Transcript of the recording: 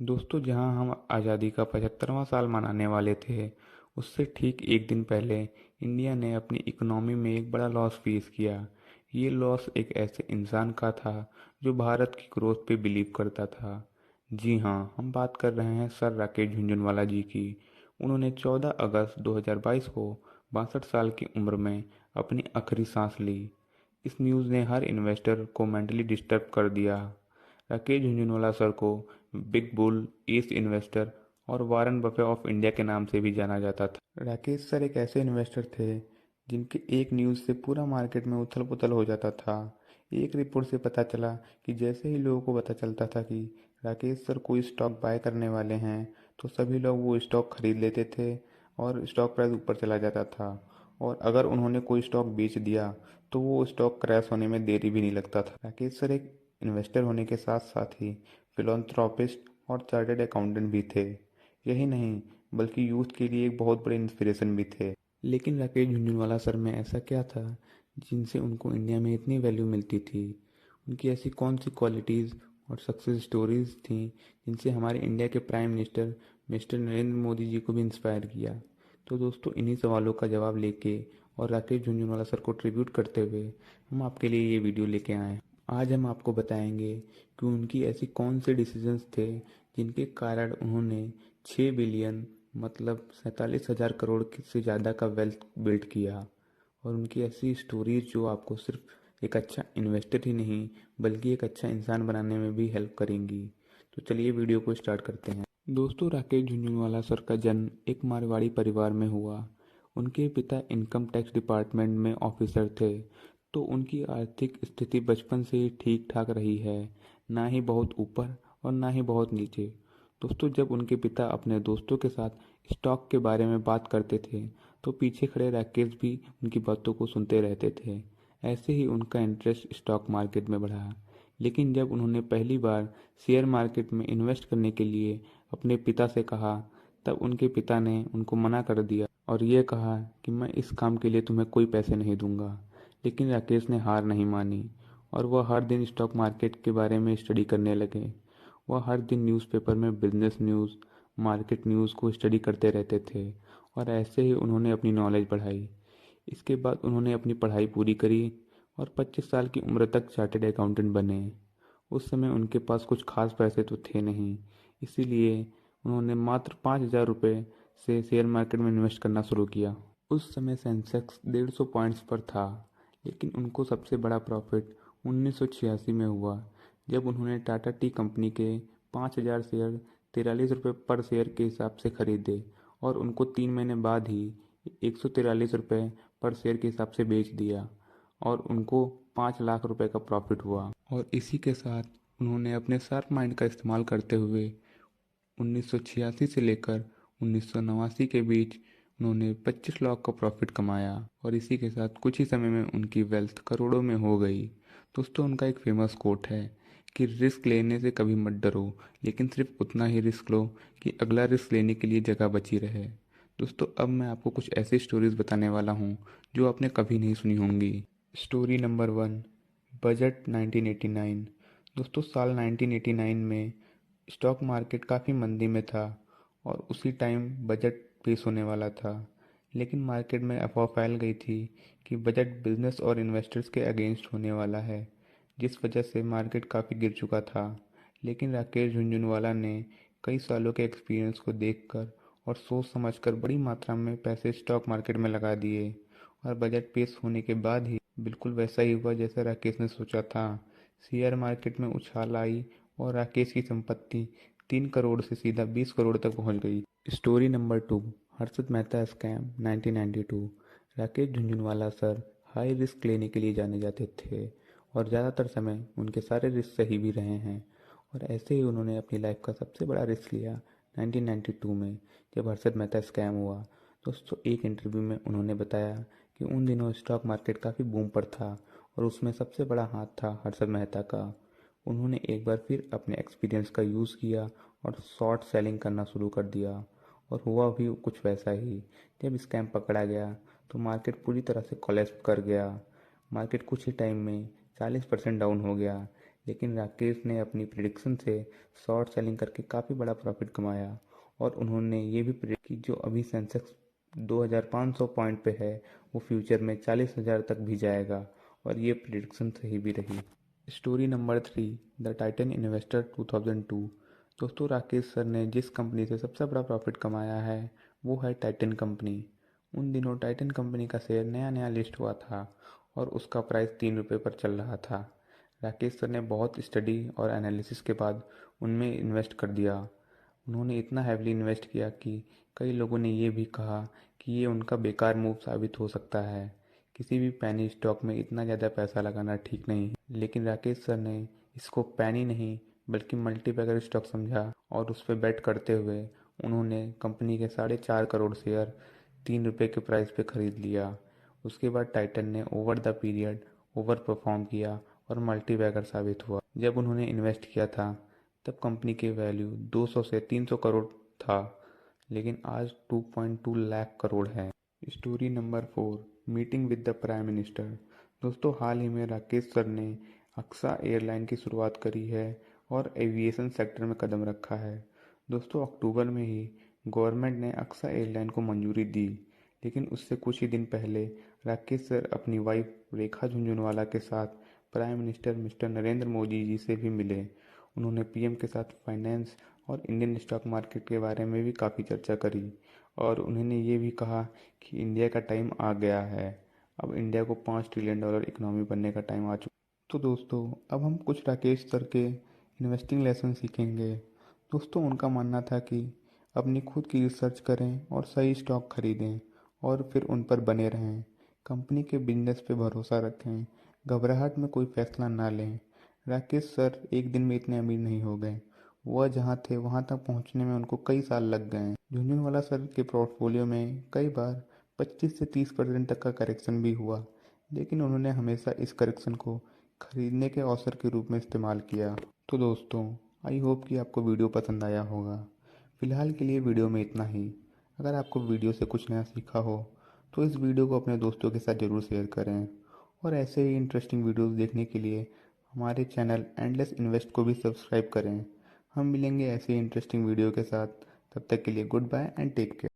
दोस्तों, जहां हम आज़ादी का 75वां साल मनाने वाले थे, उससे ठीक एक दिन पहले इंडिया ने अपनी इकोनॉमी में एक बड़ा लॉस फेस किया। ये लॉस एक ऐसे इंसान का था जो भारत की ग्रोथ पे बिलीव करता था। जी हाँ, हम बात कर रहे हैं सर राकेश झुनझुनवाला जी की। उन्होंने 14 अगस्त 2022 को 62 साल की उम्र में अपनी आखिरी सांस ली। इस न्यूज़ ने हर इन्वेस्टर को मेंटली डिस्टर्ब कर दिया। राकेश झुनझुनवाला सर को बिग बुल, एस इन्वेस्टर और वारन बफे ऑफ इंडिया के नाम से भी जाना जाता था। राकेश सर एक ऐसे इन्वेस्टर थे जिनके एक न्यूज़ से पूरा मार्केट में उथल पुथल हो जाता था। एक रिपोर्ट से पता चला कि जैसे ही लोगों को पता चलता था कि राकेश सर कोई स्टॉक बाय करने वाले हैं, तो सभी लोग वो स्टॉक खरीद लेते थे और स्टॉक प्राइस ऊपर चला जाता था। और अगर उन्होंने कोई स्टॉक बेच दिया तो वो स्टॉक क्रैश होने में देरी भी नहीं लगता था। राकेश सर एक इन्वेस्टर होने के साथ साथ ही फिलॉन्थ्रोपिस्ट और चार्टर्ड अकाउंटेंट भी थे। यही नहीं, बल्कि यूथ के लिए एक बहुत बड़े इंस्पिरेशन भी थे। लेकिन राकेश झुनझुनवाला सर में ऐसा क्या था जिनसे उनको इंडिया में इतनी वैल्यू मिलती थी? उनकी ऐसी कौन सी क्वालिटीज़ और सक्सेस स्टोरीज थी जिनसे हमारे इंडिया के prime minister mister Narendra Modi ji को भी इंस्पायर किया? तो दोस्तों, इन्हीं सवालों का जवाब लेके और राकेश झुनझुनवाला सर को ट्रिब्यूट करते हुए हम आपके लिए ये वीडियो लेके आए हैं। आज हम आपको बताएंगे कि उनकी ऐसी कौन से डिसीजंस थे जिनके कारण उन्होंने 6 बिलियन मतलब 47,000 करोड़ से ज़्यादा का वेल्थ बिल्ड किया। और उनकी ऐसी स्टोरीज जो आपको सिर्फ एक अच्छा इन्वेस्टर ही नहीं बल्कि एक अच्छा इंसान बनाने में भी हेल्प करेंगी। तो चलिए वीडियो को स्टार्ट करते हैं। दोस्तों, राकेश झुनझुनवाला सर का जन्म एक मारवाड़ी परिवार में हुआ। उनके पिता इनकम टैक्स डिपार्टमेंट में ऑफिसर थे, तो उनकी आर्थिक स्थिति बचपन से ही ठीक ठाक रही है, ना ही बहुत ऊपर और ना ही बहुत नीचे। दोस्तों, जब उनके पिता अपने दोस्तों के साथ स्टॉक के बारे में बात करते थे, तो पीछे खड़े राकेश भी उनकी बातों को सुनते रहते थे। ऐसे ही उनका इंटरेस्ट स्टॉक मार्केट में बढ़ा। लेकिन जब उन्होंने पहली बार शेयर मार्केट में इन्वेस्ट करने के लिए अपने पिता से कहा, तब उनके पिता ने उनको मना कर दिया और ये कहा कि मैं इस काम के लिए तुम्हें कोई पैसे नहीं दूंगा। लेकिन राकेश ने हार नहीं मानी और वह हर दिन स्टॉक मार्केट के बारे में स्टडी करने लगे। वह हर दिन न्यूज़पेपर में बिजनेस न्यूज़, मार्केट न्यूज़ को स्टडी करते रहते थे और ऐसे ही उन्होंने अपनी नॉलेज बढ़ाई। इसके बाद उन्होंने अपनी पढ़ाई पूरी करी और 25 साल की उम्र तक चार्टर्ड अकाउंटेंट बने। उस समय उनके पास कुछ खास पैसे तो थे नहीं, इसीलिए उन्होंने मात्र 5,000 रुपये से शेयर मार्केट में इन्वेस्ट करना शुरू किया। उस समय सेंसेक्स 150 पॉइंट्स पर था, लेकिन उनको सबसे बड़ा प्रॉफिट 1986 में हुआ, जब उन्होंने टाटा टी कंपनी के 5,000 शेयर 43 रुपये पर शेयर के हिसाब से खरीदे और उनको 3 महीने बाद ही 143 रुपये पर शेयर के हिसाब से बेच दिया और उनको 5 लाख रुपए का प्रॉफिट हुआ। और इसी के साथ उन्होंने अपने शार्प माइंड का इस्तेमाल करते हुए 1986 से लेकर 1989 के बीच उन्होंने 25 लाख का प्रॉफिट कमाया और इसी के साथ कुछ ही समय में उनकी वेल्थ करोड़ों में हो गई। दोस्तों, उनका एक फेमस कोट है कि रिस्क लेने से कभी मत डरो, लेकिन सिर्फ उतना ही रिस्क लो कि अगला रिस्क लेने के लिए जगह बची रहे। दोस्तों, अब मैं आपको कुछ ऐसी स्टोरीज बताने वाला हूँ जो आपने कभी नहीं सुनी होंगी। Story number 1, budget 1989। दोस्तों, साल 1989 में स्टॉक मार्केट काफ़ी मंदी में था और उसी टाइम बजट पेश होने वाला था। लेकिन मार्केट में अफवाह फैल गई थी कि बजट बिजनेस और इन्वेस्टर्स के अगेंस्ट होने वाला है, जिस वजह से मार्केट काफ़ी गिर चुका था। लेकिन राकेश झुनझुनवाला ने कई सालों के एक्सपीरियंस को देखकर और सोच समझकर बड़ी मात्रा में पैसे स्टॉक मार्केट में लगा दिए और बजट पेश होने के बाद ही बिल्कुल वैसा ही हुआ जैसा राकेश ने सोचा था। शेयर मार्केट में उछाल आई और राकेश की संपत्ति 3 करोड़ से सीधा 20 करोड़ तक पहुंच गई। Story number 2, Harshad Mehta scam 1992। Rakesh Jhunjhunwala sir high risk लेने के लिए जाने जाते थे और ज़्यादातर समय उनके सारे रिस्क सही भी रहे हैं। और ऐसे ही उन्होंने अपनी लाइफ का सबसे बड़ा रिस्क लिया 1992 में, जब हर्षद मेहता स्कैम हुआ। दोस्तों, एक इंटरव्यू में उन्होंने बताया कि उन दिनों स्टॉक मार्केट काफ़ी बूम पर था और उसमें सबसे बड़ा हाथ था हर्षद मेहता का। उन्होंने एक बार फिर अपने एक्सपीरियंस का यूज़ किया और शॉर्ट सेलिंग करना शुरू कर दिया और हुआ भी कुछ वैसा ही। जब स्कैम पकड़ा गया तो मार्केट पूरी तरह से कोलैप्स कर गया। मार्केट कुछ ही टाइम में 40% डाउन हो गया। लेकिन राकेश ने अपनी प्रिडिक्शन से शॉर्ट सेलिंग करके काफ़ी बड़ा प्रॉफिट कमाया और उन्होंने ये भी प्रिडिक्ट की जो अभी सेंसेक्स 2500 पॉइंट पे है वो फ्यूचर में 40,000 तक भी जाएगा और ये प्रिडिक्शन सही भी रही। Story number 3, the Titan investor 2002। दोस्तों, राकेश सर ने जिस कंपनी से सबसे बड़ा प्रॉफिट कमाया है वो है टाइटन कंपनी। उन दिनों टाइटन कंपनी का शेयर नया नया लिस्ट हुआ था और उसका प्राइस 3 रुपये पर चल रहा था। राकेश सर ने बहुत स्टडी और एनालिसिस के बाद उनमें इन्वेस्ट कर दिया। उन्होंने इतना हैवीली इन्वेस्ट किया कि कई लोगों ने ये भी कहा कि ये उनका बेकार मूव साबित हो सकता है। किसी भी पैनी स्टॉक में इतना ज़्यादा पैसा लगाना ठीक नहीं है, लेकिन राकेश सर ने इसको पैनी नहीं बल्कि मल्टीबैगर स्टॉक समझा और उस पर बेट करते हुए उन्होंने कंपनी के 4.5 करोड़ शेयर 3 रुपये के प्राइस पे खरीद लिया। उसके बाद टाइटन ने over the period over perform किया और मल्टीबैगर साबित हुआ। जब उन्होंने इन्वेस्ट किया था तब कंपनी की वैल्यू 200 से 300 करोड़ था, लेकिन आज 2.2 लाख करोड़ है। Story number 4, meeting with the prime minister. दोस्तों, हाल ही में राकेश सर ने अक्सा एयरलाइन की शुरुआत करी है और एविएशन सेक्टर में कदम रखा है। दोस्तों, अक्टूबर में ही गवर्नमेंट ने अक्सा एयरलाइन को मंजूरी दी, लेकिन उससे कुछ ही दिन पहले राकेश सर अपनी वाइफ रेखा झुंझुनवाला के साथ prime minister mister Narendra Modi ji से भी मिले। उन्होंने पीएम के साथ फाइनेंस और इंडियन स्टॉक मार्केट के बारे में भी काफ़ी चर्चा करी और उन्होंने ये भी कहा कि इंडिया का टाइम आ गया है। अब इंडिया को $5 ट्रिलियन इकोनॉमी बनने का टाइम आ चुका। तो दोस्तों, अब हम कुछ राकेश सर के इन्वेस्टिंग लेसन सीखेंगे। दोस्तों, उनका मानना था कि अपनी खुद की रिसर्च करें और सही स्टॉक खरीदें और फिर उन पर बने रहें। कंपनी के बिजनेस पे भरोसा रखें, घबराहट में कोई फैसला ना लें। राकेश सर एक दिन में इतने अमीर नहीं हो गए। वह जहाँ थे वहाँ तक पहुँचने में उनको कई साल लग गए। झुनझुनवाला सर के पोर्टफोलियो में कई बार 25 से 30% तक का करेक्शन भी हुआ, लेकिन उन्होंने हमेशा इस करेक्शन को खरीदने के अवसर के रूप में इस्तेमाल किया। तो दोस्तों, आई होप कि आपको वीडियो पसंद आया होगा। फिलहाल के लिए वीडियो में इतना ही। अगर आपको वीडियो से कुछ नया सीखा हो तो इस वीडियो को अपने दोस्तों के साथ ज़रूर शेयर करें और ऐसे ही इंटरेस्टिंग वीडियोस देखने के लिए हमारे चैनल एंडलेस इन्वेस्ट को भी सब्सक्राइब करें। हम मिलेंगे ऐसे ही इंटरेस्टिंग वीडियो के साथ। तब तक के लिए good bye and take care.